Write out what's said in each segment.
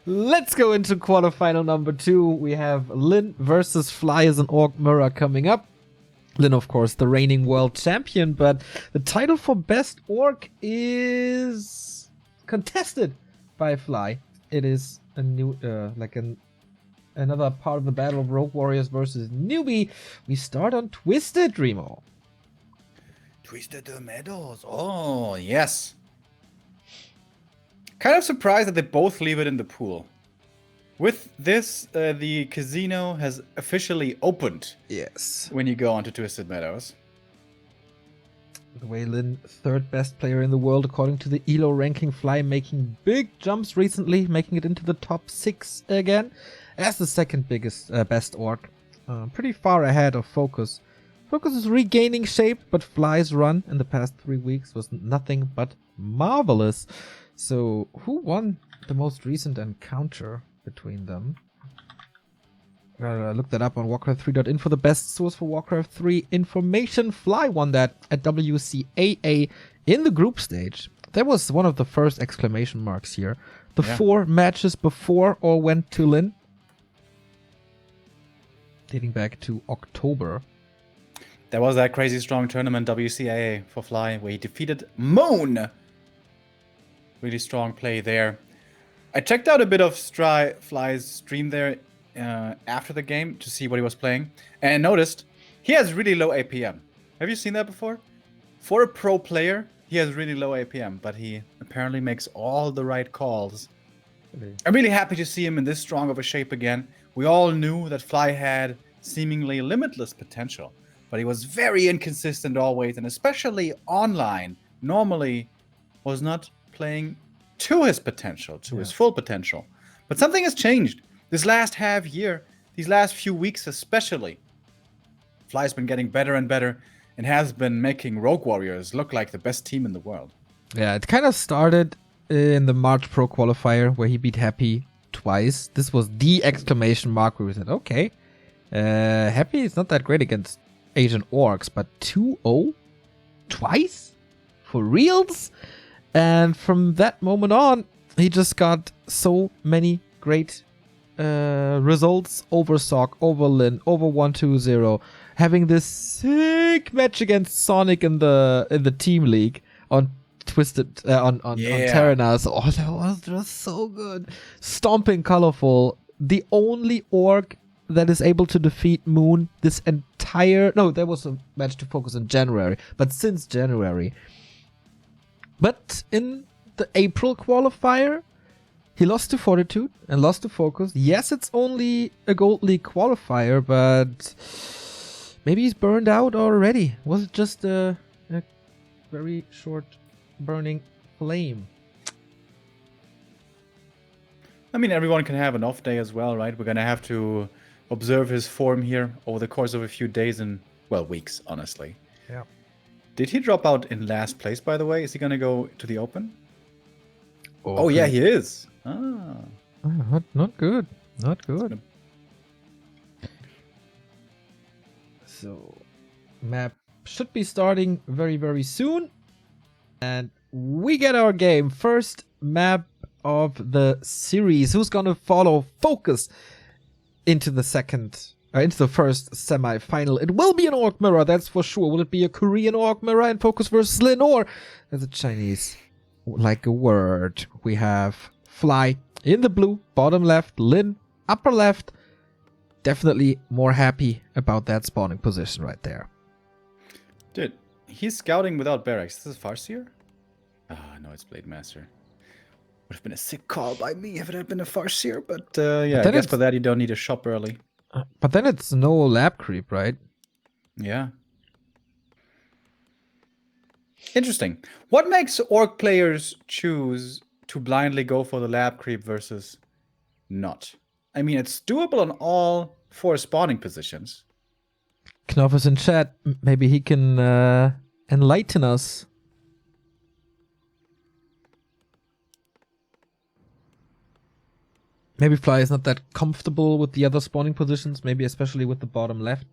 Let's go into quarterfinal number 2. We have Lin versus Fly as an Orc Mirror coming up. Lin, of course, the reigning world champion, but the title for best Orc is contested by Fly. It is a new, another part of the battle of Rogue Warriors versus Newbie. We start on Twisted, Remo. Twisted the Meadows. Oh, yes. Kind of surprised that they both leave it in the pool. With this, the casino has officially opened. Yes. When you go onto Twisted Meadows. The way Lin, third best player in the world according to the ELO ranking. Fly making big jumps recently, making it into the top 6 again as the second biggest best orc. Pretty far ahead of Focus. Focus is regaining shape, but Fly's run in the past 3 weeks was nothing but marvelous. So who won the most recent encounter between them? I looked that up on Warcraft3.info, the best source for Warcraft 3 information. Fly won that at WC3R in the group stage. That was one of the first exclamation marks here. The 4 matches before all went to Lin, dating back to October. There was that crazy strong tournament, WC3R for Fly, where he defeated Moon. Really strong play there. I checked out a bit of Fly's stream there after the game to see what he was playing, and noticed he has really low APM. Have you seen that before? For a pro player, he has really low APM, but he apparently makes all the right calls. Really? I'm really happy to see him in this strong of a shape again. We all knew that Fly had seemingly limitless potential, but he was very inconsistent always, and especially online, normally was not playing to his potential, to his full potential. But something has changed. This last half year, these last few weeks especially, Fly's been getting better and better and has been making Rogue Warriors look like the best team in the world. Yeah, it kind of started in the March Pro qualifier where he beat Happy twice. This was the exclamation mark where we said, okay, Happy is not that great against Asian Orcs, but 2-0 twice? For reals? And from that moment on, he just got so many great results over Sock, over Lin, over 1-2-0. Having this sick match against Sonic in the team league on Twisted on Terranas. Oh, that was just so good. Stomping Colorful, the only orc that is able to defeat Moon this entire... No, there was a match to Focus in January, but since January. But in the April qualifier, he lost to Fortitude and lost to Focus. Yes, it's only a Gold League qualifier, but maybe he's burned out already. Was it just a very short burning flame? I mean, everyone can have an off day as well, right? We're going to have to observe his form here over the course of a few days and, well, weeks, honestly. Yeah. Did he drop out in last place, by the way? Is he going to go to the Open? Oh, yeah, he is. Ah. Not good. Not good. So, map should be starting very, very soon. And we get our game. First map of the series. Who's going to follow Focus into the into the first semi-final? It will be an Orc Mirror, that's for sure. Will it be a Korean Orc Mirror and Focus versus Lin, or as a Chinese like a word? We have Fly in the blue, bottom left, Lin upper left. Definitely more happy about that spawning position right there. Dude, he's scouting without barracks. This is Farseer? Ah, no, it's Blade Master. Would have been a sick call by me if it had been a Farseer, but yeah, I guess for that you don't need a shop early. But then it's no lab creep, right? Yeah. Interesting. What makes Orc players choose to blindly go for the lab creep versus not? I mean, it's doable on all 4 spawning positions. Knopf is in chat. Maybe he can enlighten us. Maybe Fly is not that comfortable with the other spawning positions, maybe especially with the bottom left.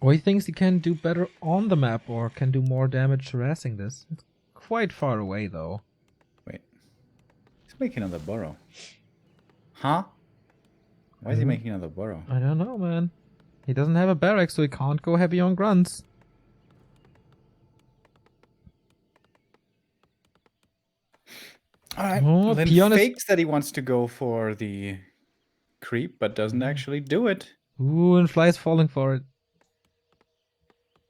Or he thinks he can do better on the map or can do more damage harassing this. It's quite far away though. Wait. making another burrow? Huh? Why is he making another burrow? I don't know, man. He doesn't have a barrack, so he can't go heavy on grunts. Alright, Oh, Lin Peon is... fakes that he wants to go for the creep, but doesn't actually do it. Ooh, and Fly's falling for it.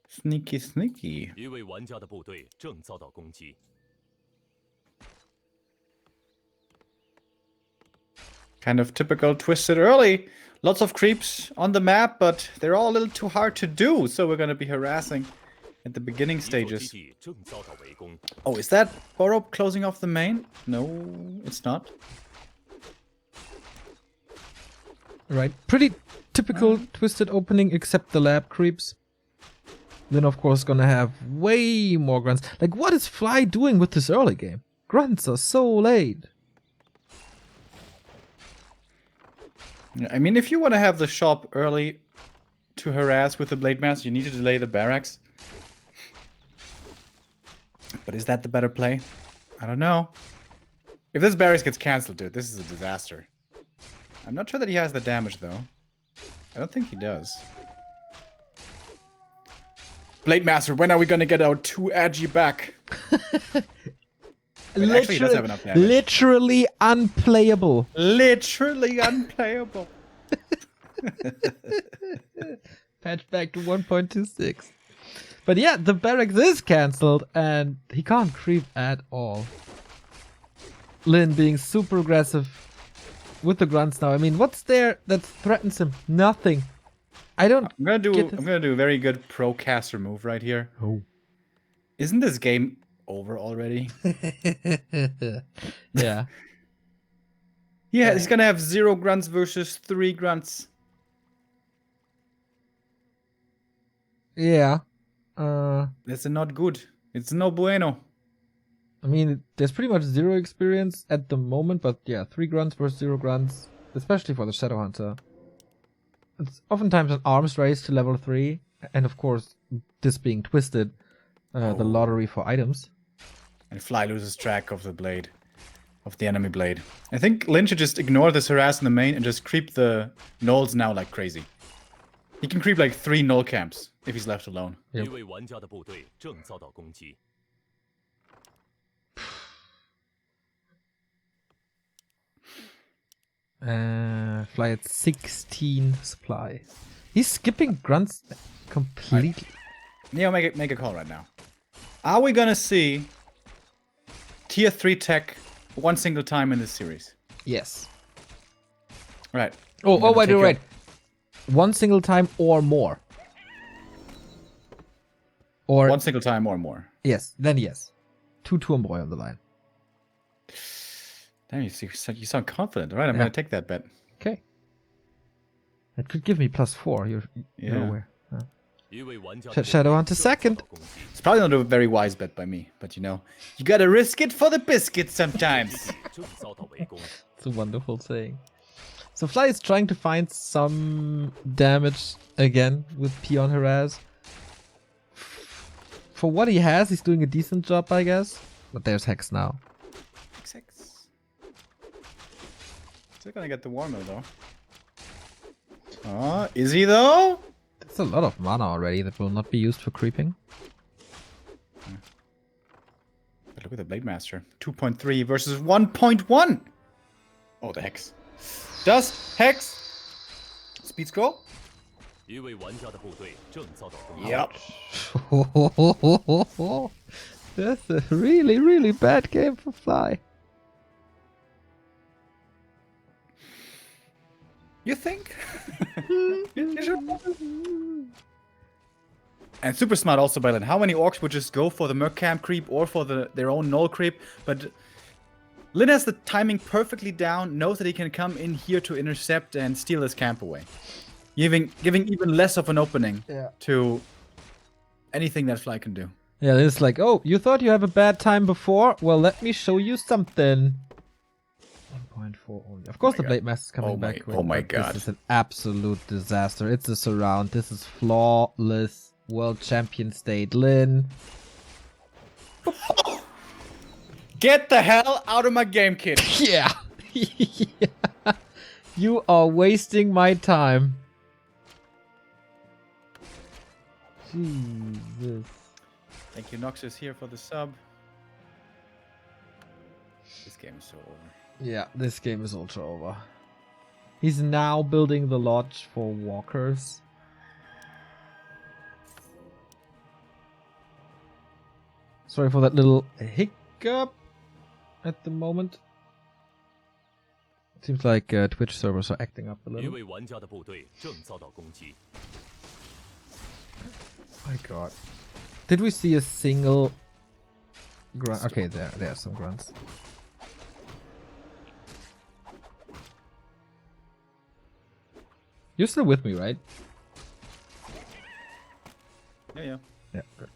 Sneaky, sneaky. 一位玩家的部队正遭到攻击。 Kind of typical twisted early. Lots of creeps on the map, but they're all a little too hard to do, so we're gonna be harassing at the beginning 一座基 stages. 地正遭到围攻。 Oh, is that burrow closing off the main? No, it's not. Right. Pretty typical twisted opening, except the lab creeps. Then, of course, gonna have way more grunts. Like, what is Fly doing with this early game? Grunts are so late. I mean, if you want to have the shop early to harass with the Blade Master, you need to delay the barracks. But is that the better play? I don't know. If this barracks gets cancelled, dude, this is a disaster. I'm not sure that he has the damage, though. I don't think he does. Blade Master, when are we gonna get our 2 Agi back? Actually, he does have enough damage. Literally unplayable. Literally unplayable. Patch back to 1.26. But yeah, the barracks is cancelled and he can't creep at all. Lin being super aggressive with the grunts now. I mean, what's there that threatens him? Nothing. I'm gonna do a very good pro caster move right here. Oh. Isn't this game over already? Yeah. Yeah, he's gonna have 0 grunts versus 3 grunts. Yeah. That's not good. It's no bueno. I mean, there's pretty much 0 experience at the moment, but yeah, 3 grunts versus 0 grunts, especially for the Shadowhunter. It's oftentimes an arms race to level 3, and of course, this being twisted, the lottery for items. And Fly loses track of the blade. Of the enemy blade. I think Lin should just ignore this harass in the main and just creep the gnolls now like crazy. He can creep like 3 gnoll camps if he's left alone. 一位玩家的部队正遭到攻击。 Fly at 16 supply. He's skipping grunts completely. Neo, make a call right now. Are we gonna see tier 3 tech one single time in this series? Yes. Right. Oh, wait. One single time or more. Or One single time or more. yes, then yes. 2 Turmboy on the line. Damn, you sound confident. All right, I'm Yeah. gonna take that bet. Okay. That could give me +4. You're aware. 一位玩家的部队 Shadowhunter 正遭到 second. 攻击。 It's probably not a very wise bet by me, but you know, you gotta risk it for the biscuit sometimes. 正遭到围攻。 It's a wonderful saying. So Fly is trying to find some damage again with Peon Harass. For what he has, he's doing a decent job, I guess. But there's Hex now. Six. Still gonna get the Warmill though. Oh, is he though? That's a lot of mana already that will not be used for creeping. But look at the Blade Master. 2.3 versus 1.1. Oh, the Hex. Does Hex speed scroll? 一位玩家的部队正遭到攻击。 Yep. That's a really, really bad game for Fly. You think? And super smart also by Lin. How many orcs would just go for the Merc Camp creep or for their own Null creep? But Lin has the timing perfectly down, knows that he can come in here to intercept and steal his camp away. Giving even less of an opening to anything that Fly can do. Yeah, it's like, oh, you thought you have a bad time before? Well, let me show you something. 1.4 only. Of course, the Blade Master's coming back. Oh my but god. This is an absolute disaster. It's a surround. This is flawless. World champion state. Lin. Get the hell out of my game, kid. Yeah. Yeah. You are wasting my time. Jesus. Thank you, Noxus, here for the sub. This game is so over. Yeah, this game is also over. He's now building the lodge for walkers. Sorry for that little hiccup at the moment. Seems like Twitch servers are acting up a 一 little. 位玩家的部队正遭到攻击。 My god. Did we see a single grunt? Okay, there are some grunts. You're still with me, right? Yeah. Yeah, good.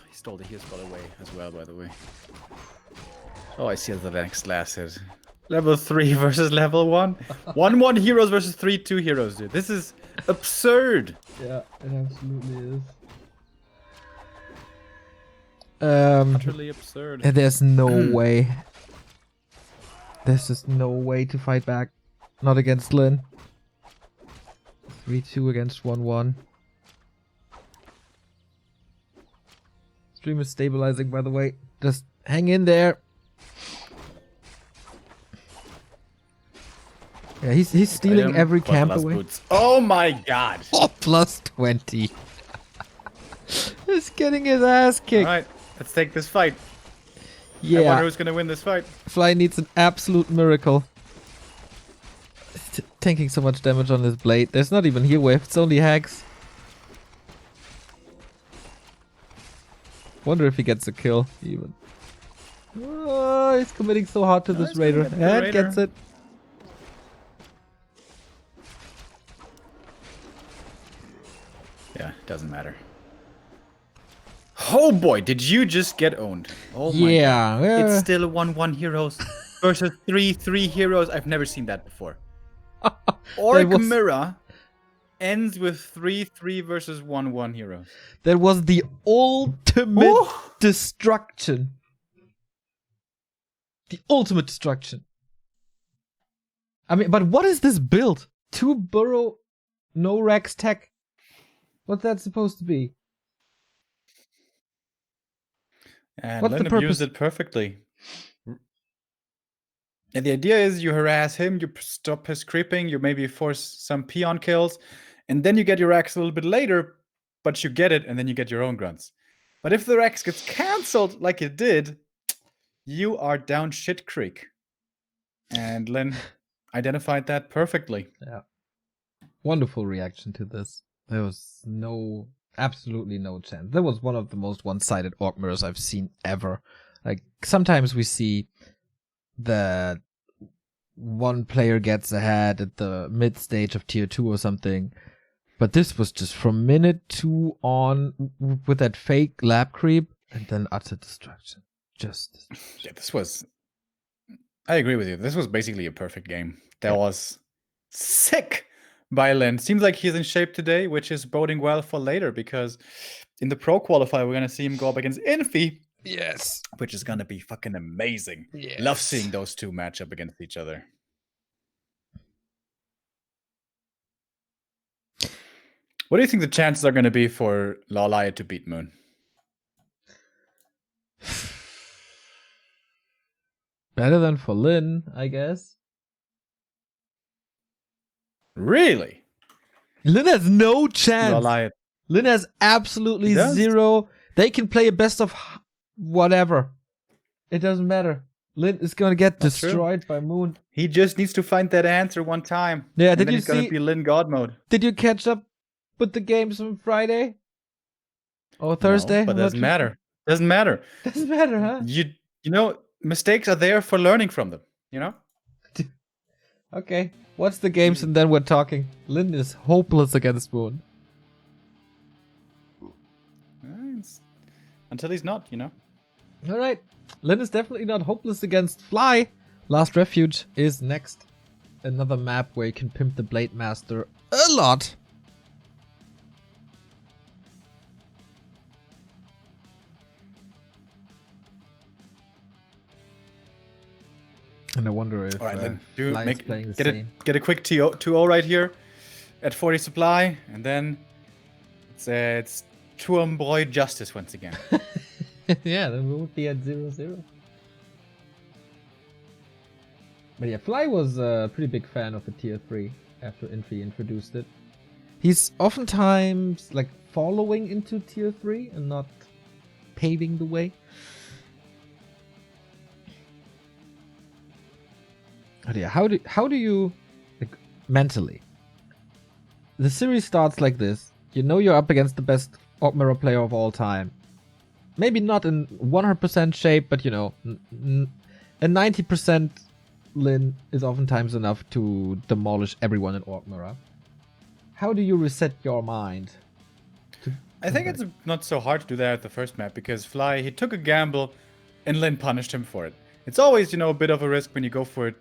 He stole the heal spot away as well, by the way. Oh, I see the next last hit. Level 3 versus level 1. 1-1 heroes versus 3-2 heroes, dude. This is absurd. Yeah, it absolutely is. Utterly absurd. There's no way. There's just no way to fight back. Not against Lin. 3-2 against 1-1. Stream is stabilizing, by the way. Just hang in there. Yeah, he's stealing every camp away. Boots. Oh my god. Oh, plus 20. He's getting his ass kicked. Alright, let's take this fight. I Yeah, wonder who's gonna win this fight. Fly needs an absolute miracle. Tanking so much damage on his blade. There's not even heal wave, it's only hacks. Wonder if he gets a kill, even. Oh, he's committing so hard to this he's Raider. gonna get the And Raider. gets it. Yeah, doesn't matter. Oh boy, did you just get owned? Oh my Yeah, god. It's still 1-1 heroes versus 3-3 heroes. I've never seen that before. Orc was- Mirror ends with 3-3 versus 1-1 heroes. that was the ultimate Ooh. destruction. The ultimate destruction. I mean, but what is this build? 2 burrow, no Rex tech. What's that supposed to be? And What's the Lin purpose? abused it perfectly. And the idea is you harass him, you stop his creeping, you maybe force some peon kills, and then you get your Rex a little bit later, but you get it, and then you get your own grunts. But if the Rex gets cancelled like it did, you are down shit creek. And Lin identified that perfectly. Yeah. Wonderful reaction to this. There was absolutely no chance. That was one of the most one-sided orc mirrors I've seen ever. Like, sometimes we see that one player gets ahead at the mid stage of tier 2 or something. But this was just from minute 2 on with that fake lab creep and then utter destruction. Just Yeah, this was... I agree with you. This was basically a perfect game. That was sick by Lin. Seems like he's in shape today, which is boding well for later, because in the pro qualifier, we're going to see him go up against Infi, yes. which is going to be fucking amazing. Yes. Love seeing those two match up against each other. What do you think the chances are going to be for Lawlaya to beat Moon? Better than for Lin, I guess. Really? Lin has no chance. Lawlaya. Lin has absolutely He does? zero. They can play a best of whatever. It doesn't matter. Lin is gonna get That's true. destroyed by Moon. He just needs to find that answer one time. Yeah, and did then you he's going see- to be Lin God mode. Did you catch up with the games on Friday? Or Thursday? No, but I'm not doesn't sure. matter. Doesn't matter. Doesn't matter, huh? You know, mistakes are there for learning from them. You know? Okay. What's the games and then we're talking. Lin is hopeless against Moon. Until he's not, you know? Alright. Lin is definitely not hopeless against Fly. Last Refuge is next. Another map where you can pimp the Blade Master a lot. And I wonder if All right, then do Fly is playing the same. get a quick 2-0 right here at 40 supply, and then it's Turmbräu justice once again. Yeah, then we would be at 0-0. But yeah, Fly was a pretty big fan of the tier 3 after Infi introduced it. He's oftentimes like following into tier 3 and not paving the way. But yeah, how do you like mentally? The series starts like this. You know you're up against the best Orc Mirror player of all time. Maybe not in 100% shape, but you know, a 90% Lin is oftentimes enough to demolish everyone in Orc Mirror. How do you reset your mind? I think it's not so hard to do that at the first map, because Fly, he took a gamble and Lin punished him for it. It's always, you know, a bit of a risk when you go for it,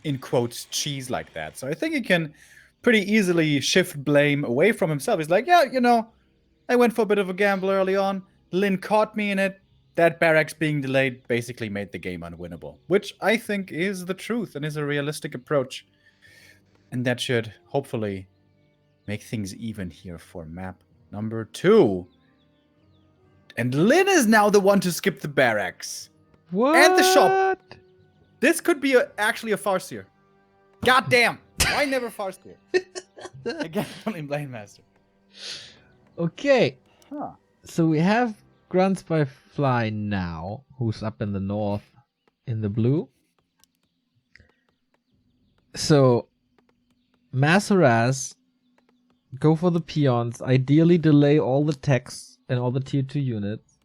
in quotes, cheese like that. So I think he can pretty easily shift blame away from himself. He's like, yeah, you know, I went for a bit of a gamble early on. Lin caught me in it. That barracks being delayed basically made the game unwinnable, which I think is the truth and is a realistic approach. And that should hopefully make things even here for map number 2. And Lin is now the one to skip the barracks. What? And the shop. This could be actually a Farseer. God damn! Why never Farseer? Again, only Blade Master. Okay. Huh. So we have Grunts by Fly now, who's up in the north in the blue. So Maseraz, go for the peons, ideally delay all the techs and all the tier 2 units.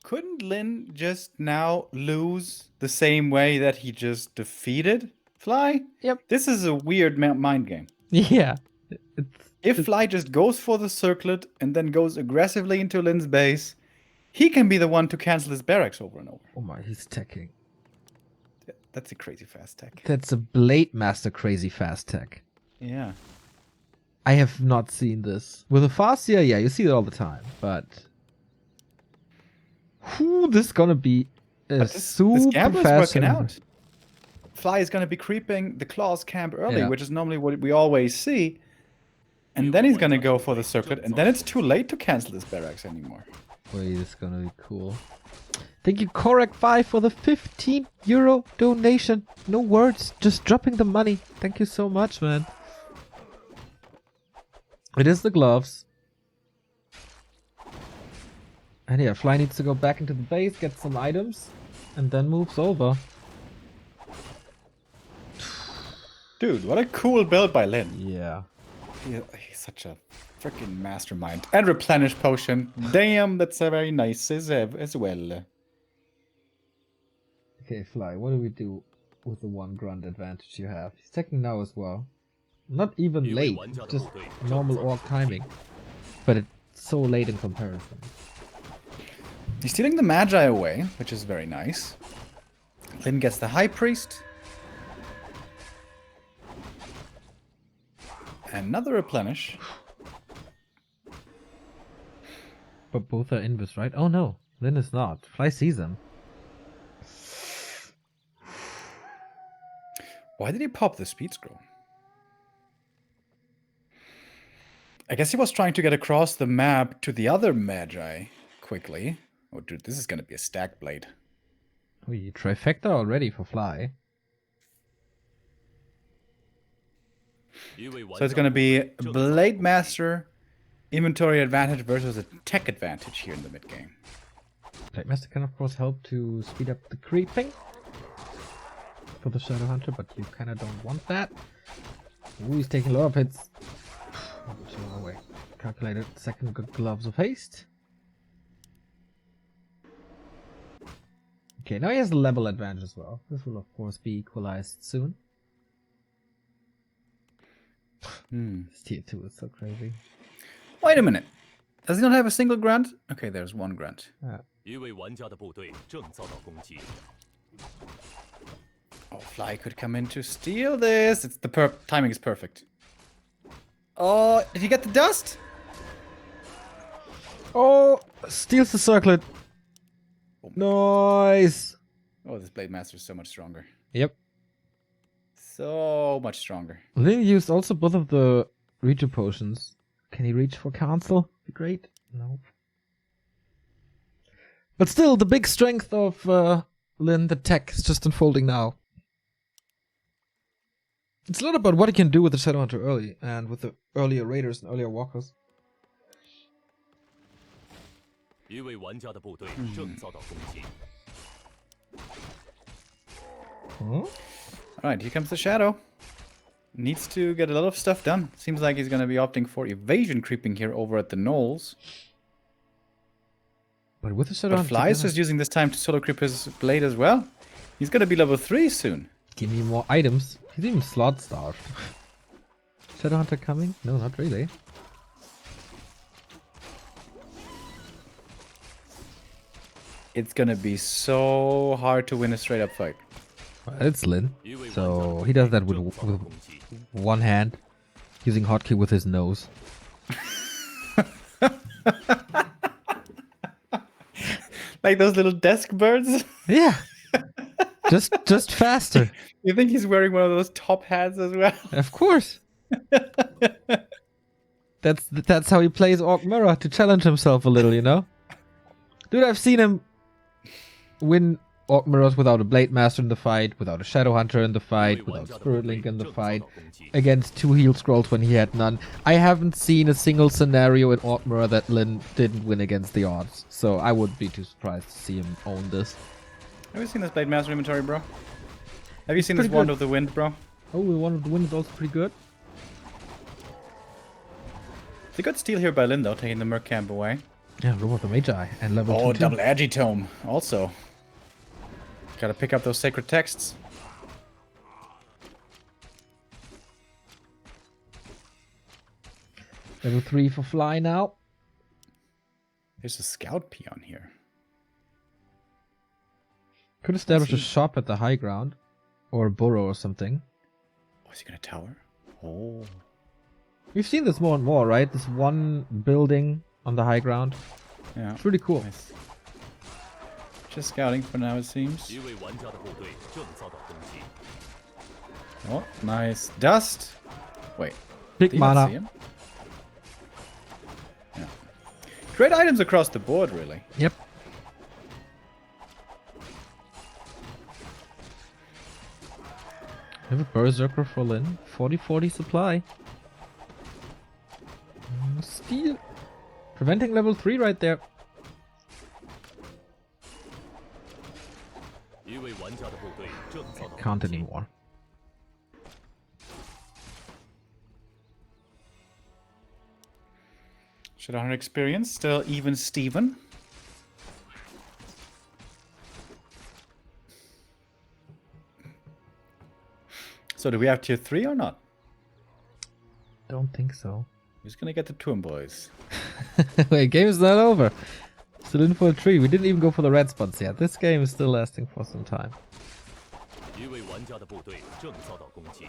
Couldn't Lin just now lose the same way that he just defeated Fly? Yep. This is a weird mind game. Yeah. If Fly just goes for the circlet and then goes aggressively into Lin's base, he can be the one to cancel his barracks over and over. Oh my, he's teching. That's a crazy fast tech. That's a Blade Master crazy fast tech. Yeah. I have not seen this. With a Farseer, yeah, you see it all the time, but... Whew, this is gonna be super this gamble is fast working out. Fly is gonna be creeping the Claws camp early, Yeah. which is normally what we always see. And then he's gonna go for the circlet, and then it's too late to cancel this barracks anymore. Wait, this is gonna be cool. Thank you, Correct5, for the €15 donation. No words, just dropping the money. Thank you so much, man. It is the gloves. And yeah, Fly needs to go back into the base, get some items, and then moves over. Dude, what a cool build by Lin. Yeah. He's such a freaking mastermind. And replenish potion. Damn, that's very nice as well. Okay, Fly, what do we do with the 1 grunt advantage you have? He's taking now as well. Not even late, just normal orc timing. But it's so late in comparison. He's stealing the Magi away, which is very nice. Lin gets the High Priest. Another replenish. But both are invis, right? Oh no, Lin is not. Fly sees him. Why did he pop the speed scroll? I guess he was trying to get across the map to the other Magi quickly. Oh, dude, this is gonna be a stack blade. Oh, you trifecta already for Fly. So it's gonna be Blade Master inventory advantage versus a tech advantage here in the mid game. Blade Master can of course help to speed up the creeping for the Shadow Hunter, but you kind of don't want that. Ooh, he's taking a lot of hits. Oh, wait. Calculated second good gloves of haste. Okay, now he has the level advantage as well. This will of course be equalized soon. This tier 2 is so crazy. Wait a minute. Does he not have a single grunt? Okay, there's 1 grunt. Yeah. Oh, Fly could come in to steal this. It's the timing is perfect. Oh, did he get the dust? Oh, steals the circlet. Nice. Oh, this Blade Master is so much stronger. Yep. So much stronger. Lin used also both of the Reacher potions. Can he reach for cancel? Be great. No. But still, the big strength of Lin, the tech, is just unfolding now. It's a lot about what he can do with the Shadowhunter early, and with the earlier Raiders and earlier Walkers. 一位玩家的部队正遭到攻击。 Alright, here comes the Shadow. Needs to get a lot of stuff done. Seems like he's going to be opting for evasion creeping here over at the Knolls. But with the But Shadowhunter, Fly is just using this time to solo creep his blade as well. He's going to be level 3 soon. give me more items. He's even slot starved. Shadowhunter coming? No, not really. It's going to be so hard to win a straight up fight. Well, it's Lin, so he does that with one hand, using hotkey with his nose. Like those little desk birds? Yeah, just faster. You think he's wearing one of those top hats as well? Of course. That's how he plays Orc Mirror, to challenge himself a little, you know? Dude, I've seen him win Orc Mirrors without a Blade Master in the fight, without a Shadowhunter in the fight, without Spirit Link in the fight, against 2 heal scrolls when he had none. I haven't seen a single scenario in Orc Mirror that Lin didn't win against the odds, so I wouldn't be too surprised to see him own this. Have you seen this Blade Master inventory, bro? Have you seen Pretty this Wand good. of the Wind, bro? Oh, the one of the wind is also pretty good. It's a good steal here by Lin, though, taking the Merc Camp away. Yeah, Room of the Magi and level 2 Oh, too. double Agitome, also. Gotta pick up those sacred texts. Level 3 for Fly now. There's a Scout Peon here. Could establish a shop at the high ground. Or a burrow or something. Oh, is he gonna tower? Oh. We've seen this more and more, right? This one building on the high ground. Yeah. It's really cool. Nice. Just scouting for now, it seems. 一位玩家的部队正遭到攻击。 Oh, nice. Dust. Wait. Big Do you not mana. see him? Yeah. Great items across the board, really. Yep. We have a Berserker for Lin. 40-40 supply. Steal. Preventing level 3 right there. 一位玩家的部队正遭到攻 Can't 击。 anymore. Shadowhunter experience, still even Steven. So do we have tier 3 or not? Don't think so. Who's gonna get the Twin Boys? Wait, game is not over. Still in for a tree. We didn't even go for the red spots yet. This game is still lasting for some time. 一位玩家的部队正遭到攻击。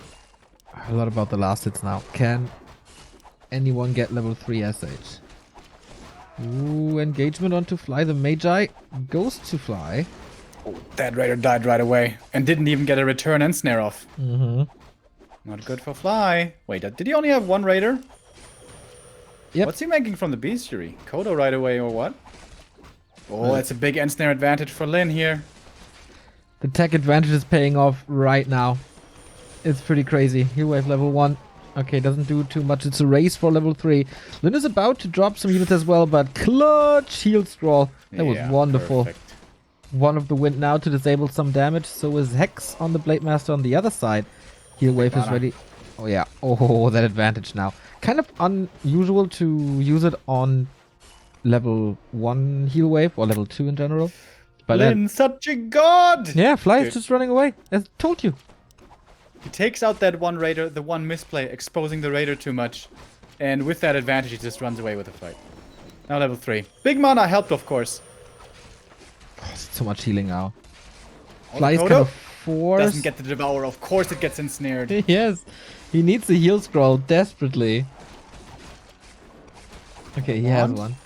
A lot about the last hits now. Can anyone get level 3 SH? Ooh, engagement onto Fly. The Magi goes to Fly. Oh, that Raider died right away and didn't even get a return and snare off. Mm-hmm. Not good for Fly. Wait, did he only have one Raider? Yep. What's he making from the bestiary? Kodo right away or what? Oh, that's a big end snare advantage for Lin here. The tech advantage is paying off right now. It's pretty crazy. Heal wave level 1. Okay, doesn't do too much. It's a race for level 3. Lin is about to drop some units as well, but clutch heal scroll. That was Yeah, wonderful. perfect. One of the wind now to disable some damage. So is Hex on the Blade Master on the other side. Heal wave is mana. ready. Oh yeah. Oh, that advantage now. Kind of unusual to use it on level 1 heal wave or level 2 in general. But then, Lin, such a god! yeah, Fly is Dude. just running away. As I told you. He takes out that one Raider, the one misplay, exposing the Raider too much. And with that advantage, he just runs away with the fight. Now level 3. Big mana helped, of course. So much healing now. Oh, Fly is Kodo kind of forced. doesn't get the Devour. Of course it gets ensnared. Yes, he needs the heal scroll desperately. Okay, he has Wand? one.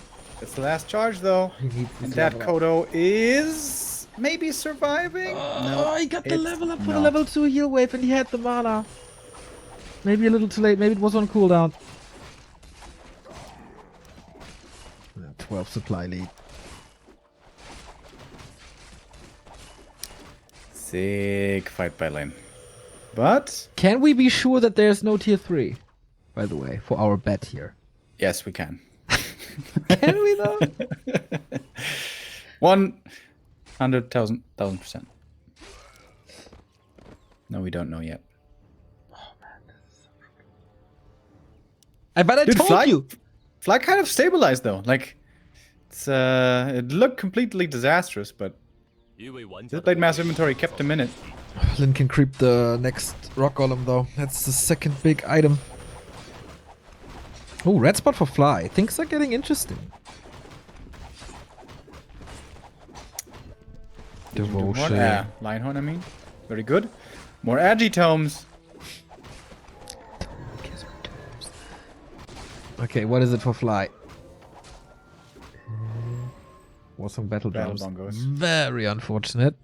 It's the last charge, though. He needs this And that level up. Kodo is... maybe surviving. Oh, he got the it's level up for the not. level 2 heal wave and he had the mana. Maybe a little too late. Maybe it was on cooldown. 12 supply lead. Sick fight by lane. But Can we be sure that there's no tier 3? By the way, for our bet here. yes, we can. Can we though? 100,000%. No, we don't know yet. But I Dude, told you. Fly kind of stabilized though. Like, it looked completely disastrous, but this Blade Master inventory kept him in it. Lin can creep the next rock golem though. That's the second big item. Oh, red spot for Fly. Things are getting interesting. Devotion. Lionhorn, I mean. Very good. More Agitomes. Okay, what is it for Fly? Was some battle Battle drums. bongos. Very unfortunate.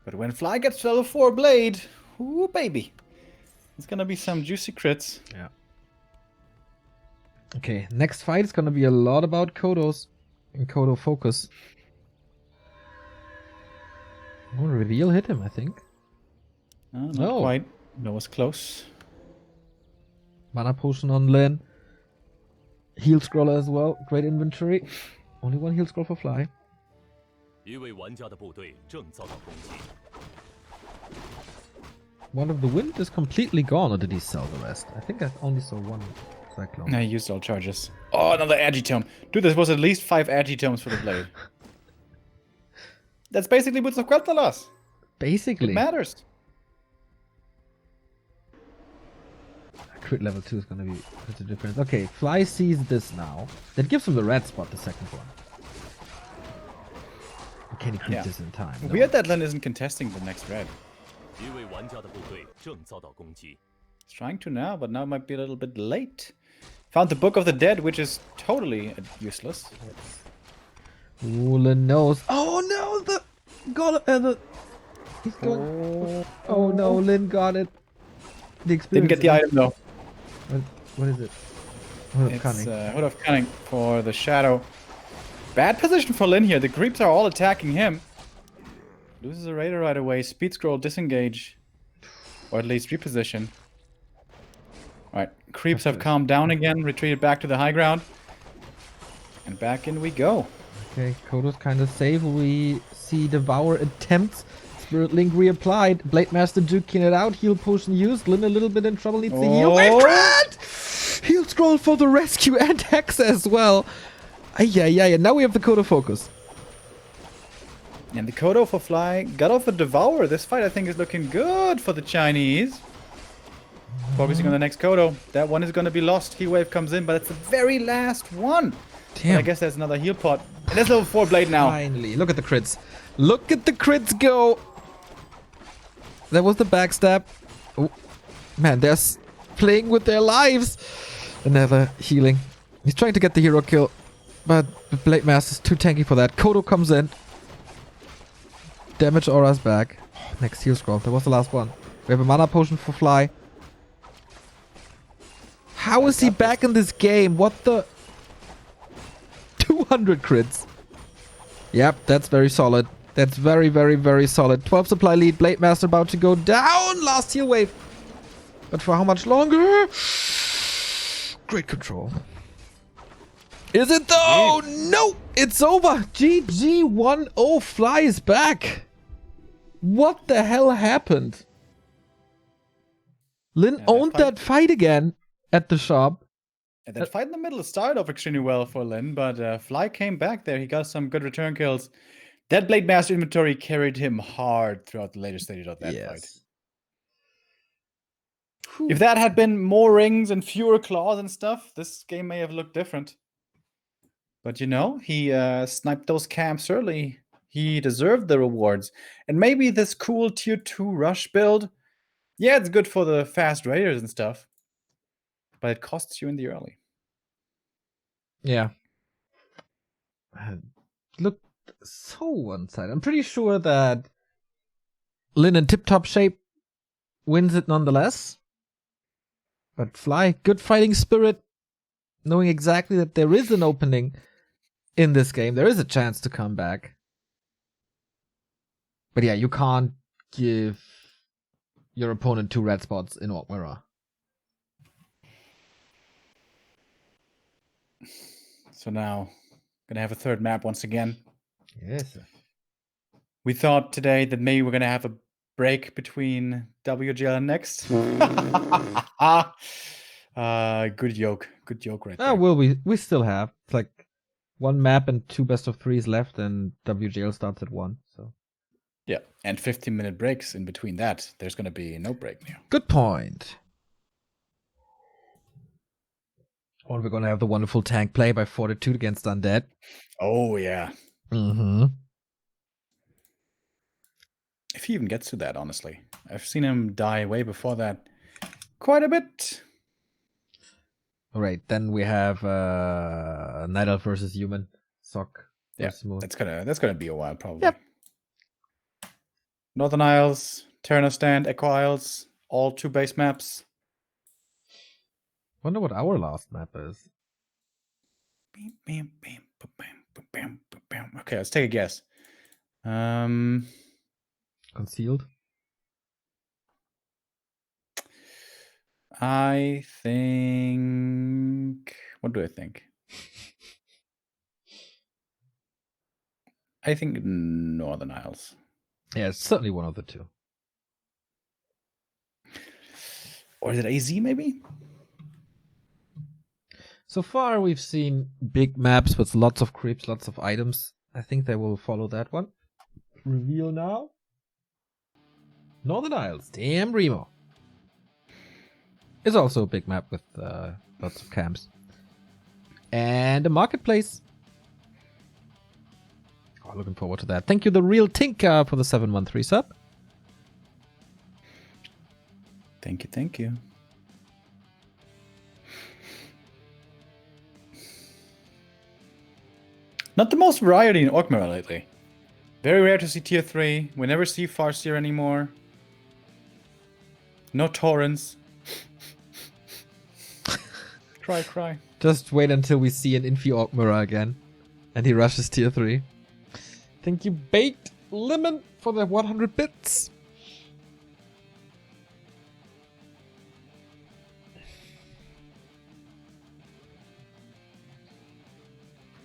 But when Fly gets level 4 Blade, ooh baby. It's gonna be some juicy crits. Yeah. Okay, next fight is gonna be a lot about Kodos and Kodo focus. Oh, reveal hit him, I think. Not quite. That was close. Mana potion on Lin. Heal scroller as well. Great inventory. Only one heal scroll for Fly. 一位玩家的部队正遭到攻击。 One of the wind is completely gone, or did he sell the rest? I think I only saw one cyclone. No, he used all charges. Oh, another Agitome. Dude, this was at least 5 Agitomes for the Blade. That's basically Boots of Quel'Thalas. Basically. It matters. Crit level 2 is gonna be such a difference. Okay, Fly sees this now. That gives him the red spot, the second one. Can he creep this in time? No. Weird that Lin isn't contesting the next red. 一位玩家的部队正遭到攻击。 He's trying to now, but now might be a little bit late. Found the Book of the Dead, which is totally useless. Ooh, Lin knows. Oh no, the he's going. Oh no, Lin got it. The experience. Didn't get the item though. What is it? Hood of It's Cunning. Hood of Cunning for the Shadow. Bad position for Lin here. The creeps are all attacking him. Loses a Raider right away. Speed scroll, disengage. Or at least reposition. Alright, creeps have calmed down again, retreated back to the high ground. And back in we go. Okay, Kodo's kind of safe. We see Devour attempts. Spirit Link reapplied. Blade Master juking it out. Heal potion used. Lin a little bit in trouble. Needs the heal. Wave Grant! Heal scroll for the rescue and Hex as well. Yeah. Now we have the Kodo focus. And the Kodo for Fly got off a Devour. This fight I think is looking good for the Chinese. Focusing on the next Kodo. That one is going to be lost. Heat Wave comes in, but it's the very last one. Damn. But I guess there's another heal pot. And there's level 4 Blade now. Finally. Look at the crits. Look at the crits go. That was the backstab. Oh, man, they're playing with their lives. Another healing. He's trying to get the hero kill, but the Blade Master's too tanky for that. Kodo comes in. Damage aura's back. Next heal scroll. That was the last one. We have a mana potion for Fly. How is he back in this game? What the? 200 crits. Yep, that's very solid. That's very solid. 12 supply lead. Blade Master about to go down. Last heal wave. But for how much longer? Great control. Is it though? No! It's over. GG 1-0. Fly is back. What the hell happened? Lin owned that fight again at the shop. And that fight in the middle started off extremely well for Lin, but Fly came back there. He got some good return kills. That Blade Master inventory carried him hard throughout the later stages of that fight. If that had been more rings and fewer claws and stuff, this game may have looked different. But you know, he sniped those camps early. He deserved the rewards. And maybe this cool tier 2 rush build Yeah, it's good for the fast raiders and stuff, but it costs you in the early. Yeah. Look so one-sided. I'm pretty sure that Lin in tip-top shape wins it nonetheless. But Fly, good fighting spirit, knowing exactly that there is an opening in this game. There is a chance to come back. But yeah, you can't give your opponent 2 red spots in Orc Mirror. So now, gonna have a third map once again. Yes. We thought today that maybe we're gonna have a break between WGL and Next. Good joke. Good joke right there. Well, we still have. It's like 1 map and 2 best of 3s left, and WGL starts at 1. So Yeah, and 15-minute breaks in between that. There's gonna be no break now. good point. Or we're gonna have the wonderful tank play by Fortitude against Undead. Oh yeah. Mm-hmm. If he even gets to that, honestly. I've seen him die way before that quite a bit. All right, then we have Night Elf versus Human. Sock. Yeah, smooth. that's gonna be a while probably. Yep. Northern Isles, Terranos Stand, Echo Isles, all 2 base maps. Wonder what our last map is. Okay, let's take a guess. Concealed. I think. What do I think? I think Northern Isles. Yeah, it's certainly one of the 2. Or is it AZ maybe? So far, we've seen big maps with lots of creeps, lots of items. I think they will follow that one. Reveal now. Northern Isles. Damn, Remo. It's also a big map with lots of camps. And a marketplace. Oh, looking forward to that. Thank you, The Real Tinker, for the 713 sub. Thank you, thank you. Not the most variety in Orc Mirror lately. Very rare to see tier 3. We never see Farseer anymore. No Torrents. Cry. Just wait until we see an Infi Orc Mirror again. And he rushes tier 3. Thank you, Baked Lemon, for the 100 bits.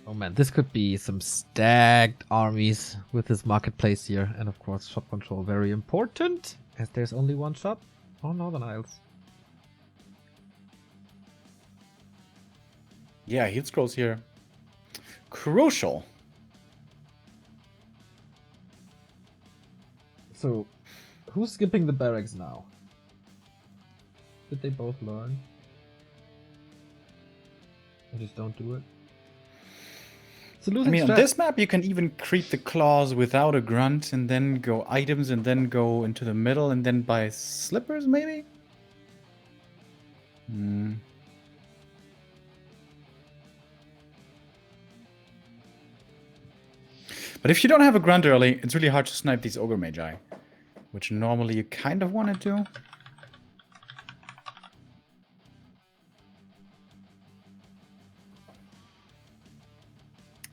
Oh man, this could be some stacked armies with this marketplace here. And of course, shop control, very important, as there's only 1 shop on Northern Isles. Yeah, heal scrolls here. Crucial. So, who's skipping the barracks now? Did they both learn? I just don't do it. It's a losing on strat. this map you can even creep the claws without a grunt and then go items and then go into the middle and then buy slippers maybe? But if you don't have a grunt early, it's really hard to snipe these ogre magi, which normally you kind of want to do.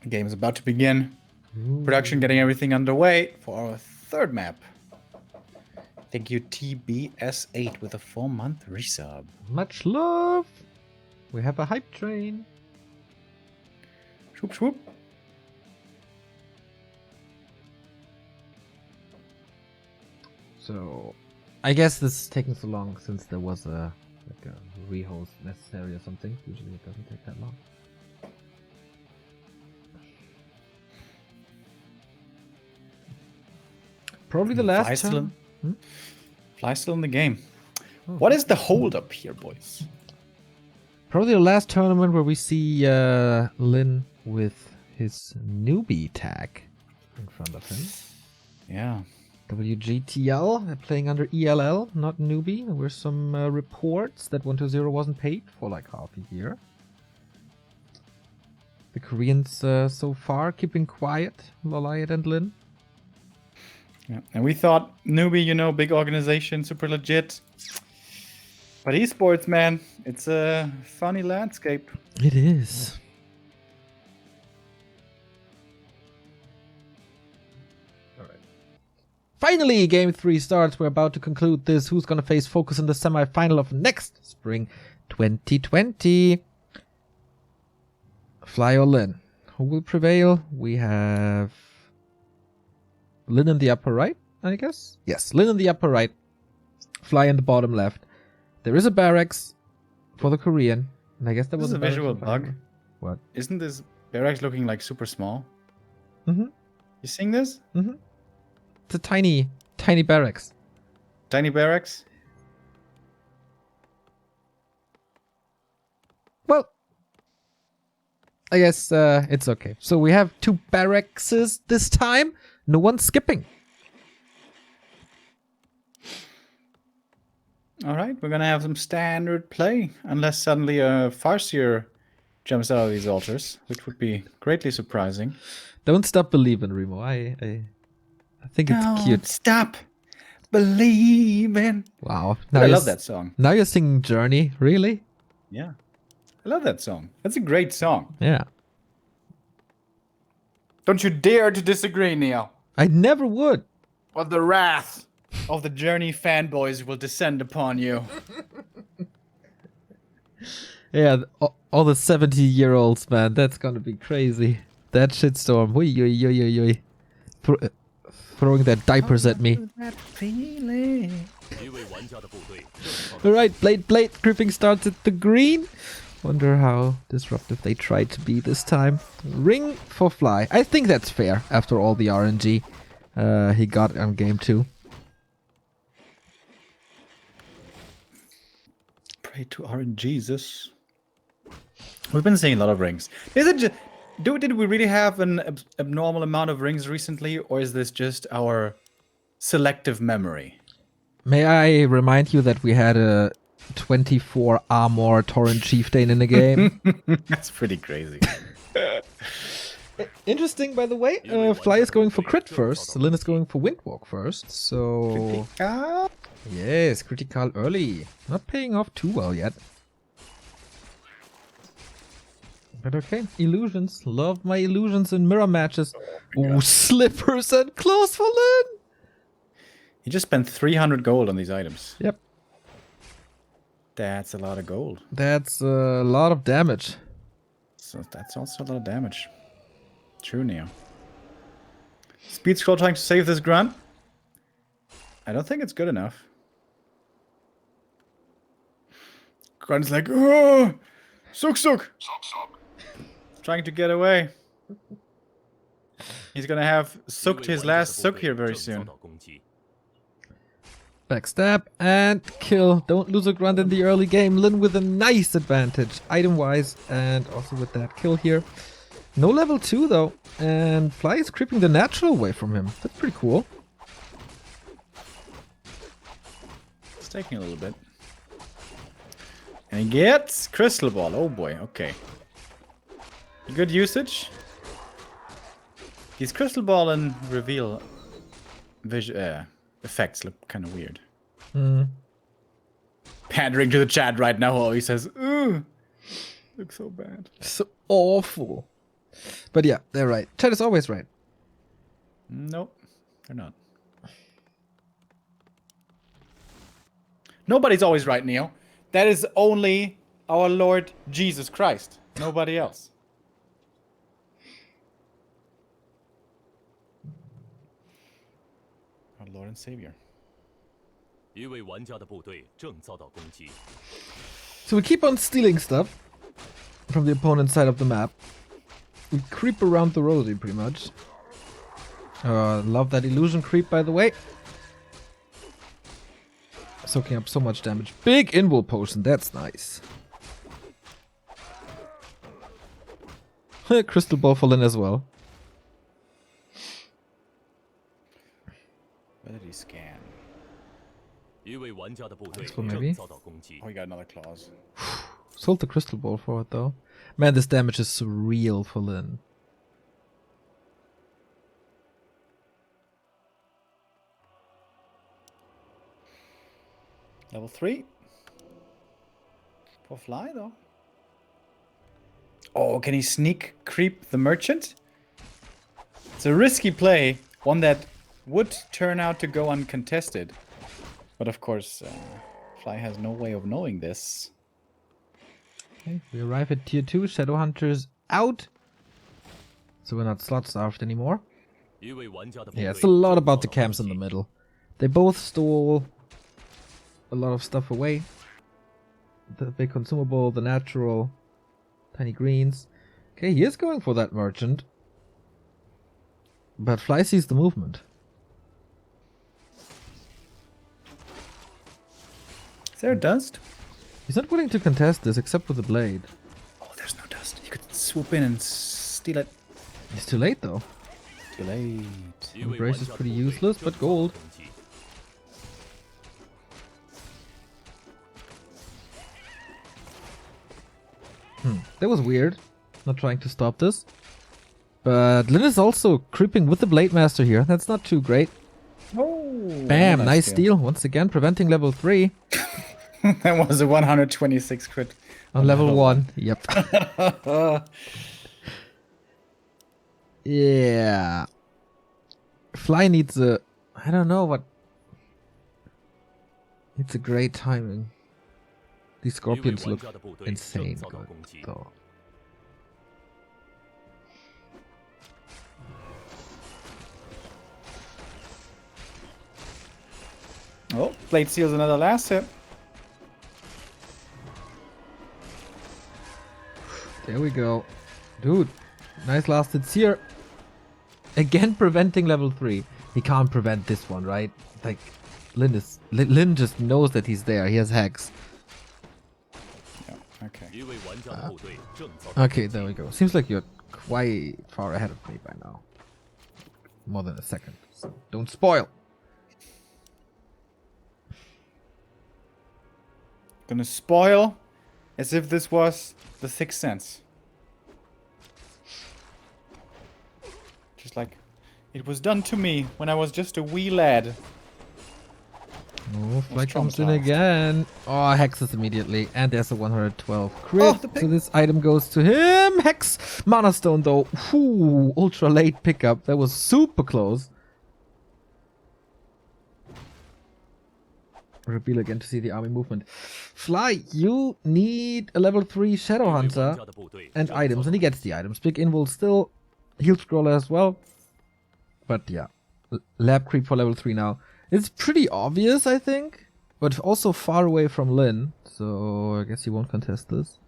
The game is about to begin. Production getting everything underway for our 3rd map. Thank you, TBS8 with a 4-month resub. Much love. We have a hype train. Swoop, swoop. So, I guess this is taking so long since there was a rehost necessary or something. Usually it doesn't take that long. Probably the last turn. Fly still in the game. Oh. What is the hold-up here, boys? Probably the last tournament where we see Lin with his newbie tag in front of him. Yeah. WGTL, they're playing under ELL, not newbie. There were some reports that 1-0 wasn't paid for like half a year. The Koreans so far keeping quiet, Loliot and Lin. Yeah. And we thought newbie, you know, big organization, super legit. But esports, man, it's a funny landscape. It is. Alright. Finally, Game 3 starts. We're about to conclude this. Who's gonna face Focus in the semi-final of next spring 2020? Fly or Lin? Who will prevail? We have Lin in the upper right, I guess? Yes, Lin in the upper right. Fly in the bottom left. There is a barracks for the Korean. And I guess that This was is a visual bug. What? Isn't this barracks looking like super small? Mm-hmm. You seeing this? Mm-hmm. It's a tiny, tiny barracks. Tiny barracks? Well, I guess it's okay. So we have 2 barracks this time. No one's skipping. All right, we're gonna have some standard play, unless suddenly a Farseer jumps out of these altars, which would be greatly surprising. Don't stop believing, Remo. I think it's cute. Stop believing. Wow. I love that song. Now you're singing Journey, really? Yeah, I love that song. That's a great song. Yeah. Don't you dare to disagree, Neil. I never would. Or the wrath of the Journey fanboys will descend upon you. Yeah, all the 70-year-olds, man. That's gonna be crazy. That shitstorm. Throwing their diapers at me. That feeling. Alright, Blade. Creeping starts at the green. Wonder how disruptive they try to be this time. Ring for Fly. I think that's fair after all the RNG he got on game 2. Pray to RNGesus. We've been seeing a lot of rings. Is it just, did we really have an abnormal amount of rings recently, or is this just our selective memory? May I remind you that we had a 24 armor Torrent Chieftain in the game? That's pretty crazy. Interesting, by the way. Fly is going for crit first. Lin is going for Windwalk first. So Critical. yes, critical early. Not paying off too well yet. But okay, illusions. Love my illusions in mirror matches. Ooh, slippers and close for Lin. He just spent 300 gold on these items. Yep. That's a lot of gold. That's a lot of damage. So that's also a lot of damage. True, Neo. Speed scroll trying to save this grunt. I don't think it's good enough. Grunt's like, oh, suk. Trying to get away. He's gonna have sucked his last suk here very soon. Backstab and kill. Don't lose a grunt in the early game. Lin with a nice advantage, item-wise, and also with that kill here. No level 2 though, and Fly is creeping the natural away from him. That's pretty cool. It's taking a little bit. And he gets Crystal Ball. Oh boy, okay. Good usage. These Crystal Ball and reveal effects look kind of weird. Pandering to the chat right now, he says, ooh, looks so bad. So awful. But yeah, they're right. Chat is always right. Nope, they're not. Nobody's always right, Neo. That is only our Lord Jesus Christ. Nobody else. Our Lord and Savior. So we keep on stealing stuff from the opponent's side of the map. We creep around the rosy pretty much. Love that illusion creep, by the way. Soaking up so much damage. Big invul potion, that's nice. Crystal Ball for Lin as well. Where did he This one maybe. Oh, he got another clause. Sold the crystal ball for it though. Man, this damage is surreal for Lin. Level 3. For Fly, though. Oh, can he sneak creep the merchant? It's a risky play. One that would turn out to go uncontested. But of course, Fly has no way of knowing this. Okay, we arrive at tier 2. Shadowhunters out. So we're not slot starved anymore. Yeah, it's a lot about the camps in the middle. They both stole a lot of stuff away. The big consumable, the natural, tiny greens. Okay, he is going for that merchant. But Fly sees the movement. Is there dust? He's not willing to contest this except with the blade. Oh, there's no dust. You could swoop in and steal it. It's too late though. Too late. Embrace is pretty useless, but gold. That was weird. Not trying to stop this. But Lin is also creeping with the Blade Master here. That's not too great. Oh, Bam, nice steal. Once again, preventing level 3. That was a 126 crit. On level 1. Yep. Yeah. Fly needs a... I don't know what... It's a great timing. These scorpions look insane good, though. Oh, Blade steals another last hit. There we go. Dude, nice last hits here. Again preventing level 3. He can't prevent this one, right? Like, Lin just knows that he's there. He has hacks. Okay. Okay, there we go. Seems like you're quite far ahead of me by now. More than a second. So don't spoil. Gonna spoil as if this was the Sixth Sense. Just like it was done to me when I was just a wee lad. Oh, Fly comes in again. Oh, hexes immediately. And there's a 112 crit. Oh, so this item goes to him. Hex! Mana Stone though. Ooh, ultra late pickup. That was super close. Reveal again to see the army movement. Fly, you need a level 3 Shadow Hunter and items. And he gets the items. Big Invul still. Heal Scroller as well. But yeah. Lab Creep for level 3 now. It's pretty obvious, I think, but also far away from Lin, so I guess he won't contest this.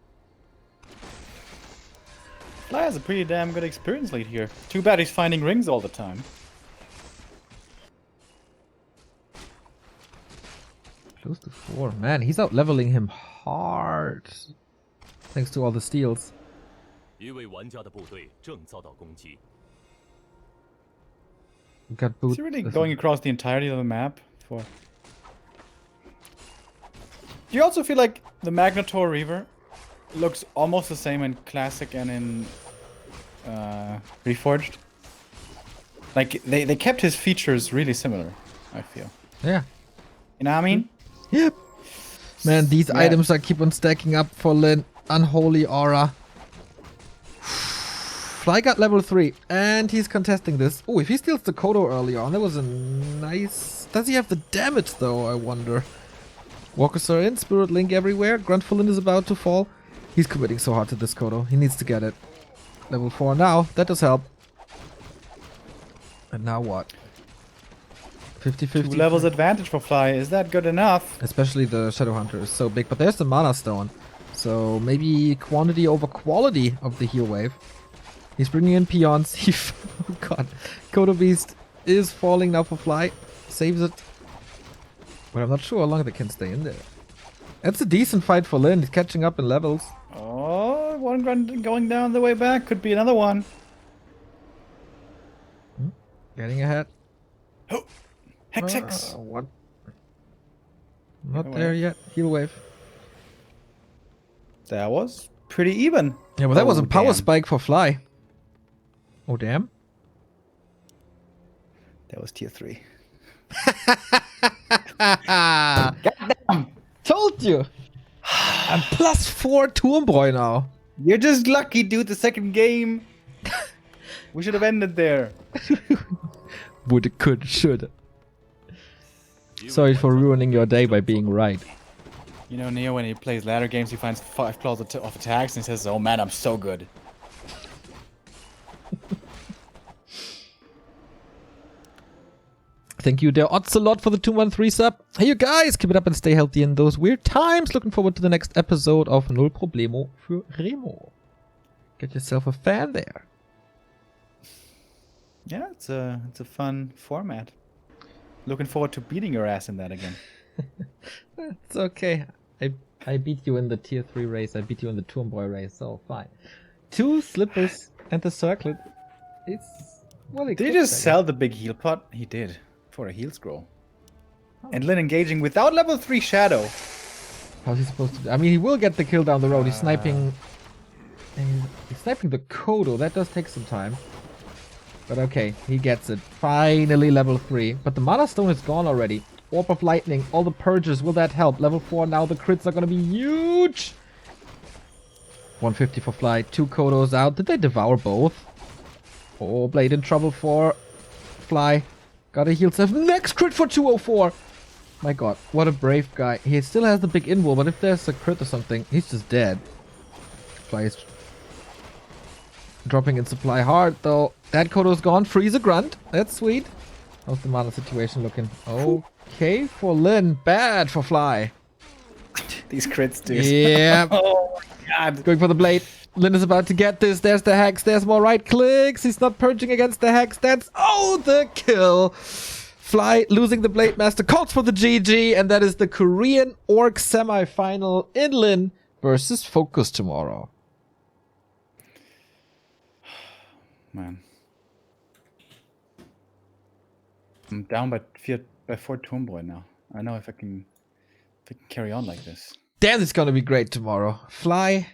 Fly has a pretty damn good experience lead here. Too bad he's finding rings all the time. Close to 4. Man, he's out leveling him hard. Thanks to all the steals. Got boot. Is he really going across the entirety of the map? Do you also feel like the Magnetor Reaver looks almost the same in Classic and in Reforged? Like, they kept his features really similar, I feel. Yeah. You know what I mean? Yep. Man, these items are keep on stacking up for Lin. Unholy aura. Fly got level 3, and he's contesting this. Oh, if he steals the Kodo early on, that was a nice... Does he have the damage, though, I wonder? Walkers are in, Spirit Link everywhere. Gruntfulin is about to fall. He's committing so hard to this Kodo. He needs to get it. Level 4 now. That does help. And now what? 50-50. 2 levels advantage for Fly. Is that good enough? Especially the Shadowhunter is so big. But there's the Mana Stone. So maybe quantity over quality of the heal wave. He's bringing in peons. Oh god. Kodo Beast is falling now for Fly. Saves it. But I'm not sure how long they can stay in there. That's a decent fight for Lin. He's catching up in levels. Oh, one grunt going down the way back. Could be another one. Getting ahead. Oh, Hex. What? Not there yet. Heal wave. That was pretty even. Yeah, but that was a power damn. spike for Fly. Oh, damn. That was tier 3. Told you. I'm +4 Turmbräu now. You're just lucky, dude. The second game. We should have ended there. Woulda, coulda, shoulda. Sorry for ruining your day by being right. You know, Neo, when he plays ladder games, he finds 5 claws of attacks and he says, oh man, I'm so good. Thank you, there odds a lot for the 213 sub. Hey, you guys, keep it up and stay healthy in those weird times. Looking forward to the next episode of Null Problemo für Remo. Get yourself a fan there. Yeah, it's a fun format. Looking forward to beating your ass in that again. It's okay. I beat you in the tier 3 race. I beat you in the Turmbräu race, so fine. 2 slippers and the circlet. It's well. Did he just sell the big heal pot? He did. For a heal scroll. Oh. And Lin engaging without level 3 shadow. How's he supposed to do? I mean, he will get the kill down the road. He's sniping. He's sniping the Kodo. That does take some time. But okay, he gets it. Finally level 3. But the Mana Stone is gone already. Orb of Lightning, all the purges, will that help? Level 4 now, the crits are gonna be huge! 150 for Fly, 2 Kodos out. Did they devour both? Oh, Blade in trouble for Fly. Gotta heal self. Next crit for 204! My god, what a brave guy. He still has the big inwall, but if there's a crit or something, he's just dead. Fly is dropping in supply hard, though. That Kodo's gone. Freeze a grunt. That's sweet. How's the mana situation looking? Okay for Lin. Bad for Fly. These crits, dude. Yeah. Oh my god. Going for the blade. Lin is about to get this. There's the hex. There's more right clicks. He's not purging against the hex. That's the kill. Fly losing the Blade Master. Calls for the GG. And that is the Korean Orc semi-final in Lin versus Focus tomorrow. Man. I'm down by 4 Turmbräu now. I don't know if I can carry on like this. Damn, it's gonna be great tomorrow. Fly,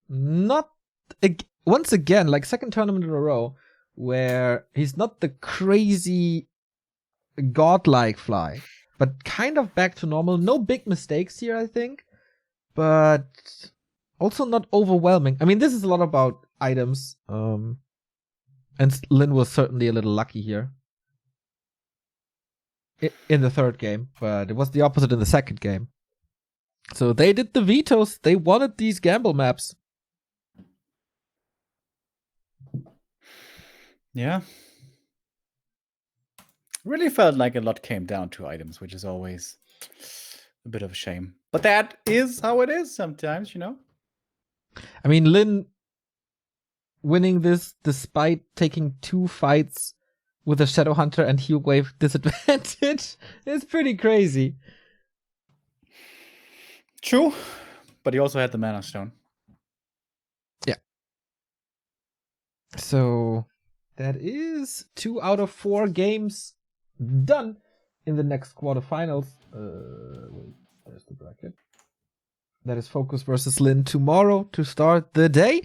not once again, like second tournament in a row, where he's not the crazy godlike Fly, but kind of back to normal. No big mistakes here, I think, but also not overwhelming. I mean, this is a lot about items, and Lin was certainly a little lucky here in the third game, but it was the opposite in the second game. So they did the vetoes. They wanted these gamble maps. Yeah. Really felt like a lot came down to items, which is always a bit of a shame. But that is how it is sometimes, you know? I mean, Lin winning this despite taking 2 fights with a Shadow Hunter and Heal Wave disadvantage is pretty crazy. True, but he also had the Mana Stone. Yeah. So that is 2 out of 4 games done in the next quarterfinals. Wait, there's the bracket. That is Focus versus Lin tomorrow to start the day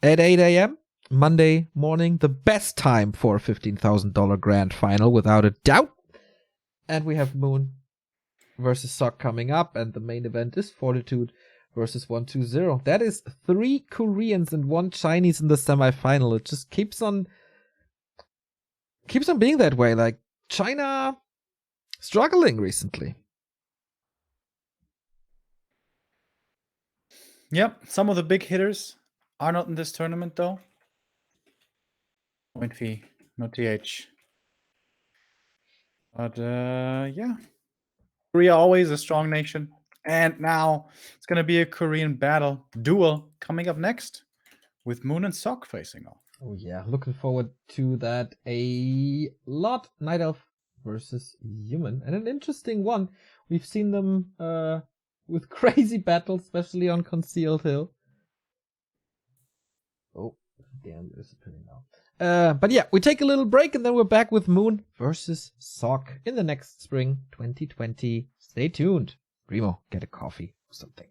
at 8 a.m. Monday morning. The best time for a $15,000 grand final, without a doubt. And we have Moon versus Sock coming up, and the main event is Fortitude versus 120. That is 3 Koreans and 1 Chinese in the semi-final. It just keeps on being that way. Like, China struggling recently. Yep, some of the big hitters are not in this tournament though. Point fee, not TH. But yeah. Korea always a strong nation. And now it's gonna be a Korean duel coming up next with Moon and Sock facing off. Oh yeah, looking forward to that a lot. Night Elf versus Human, and an interesting one. We've seen them with crazy battles, especially on Concealed Hill. Oh, damn, they're disappearing now. But yeah, we take a little break and then we're back with Moon versus Sock in the next spring 2020. Stay tuned. Remo, get a coffee or something.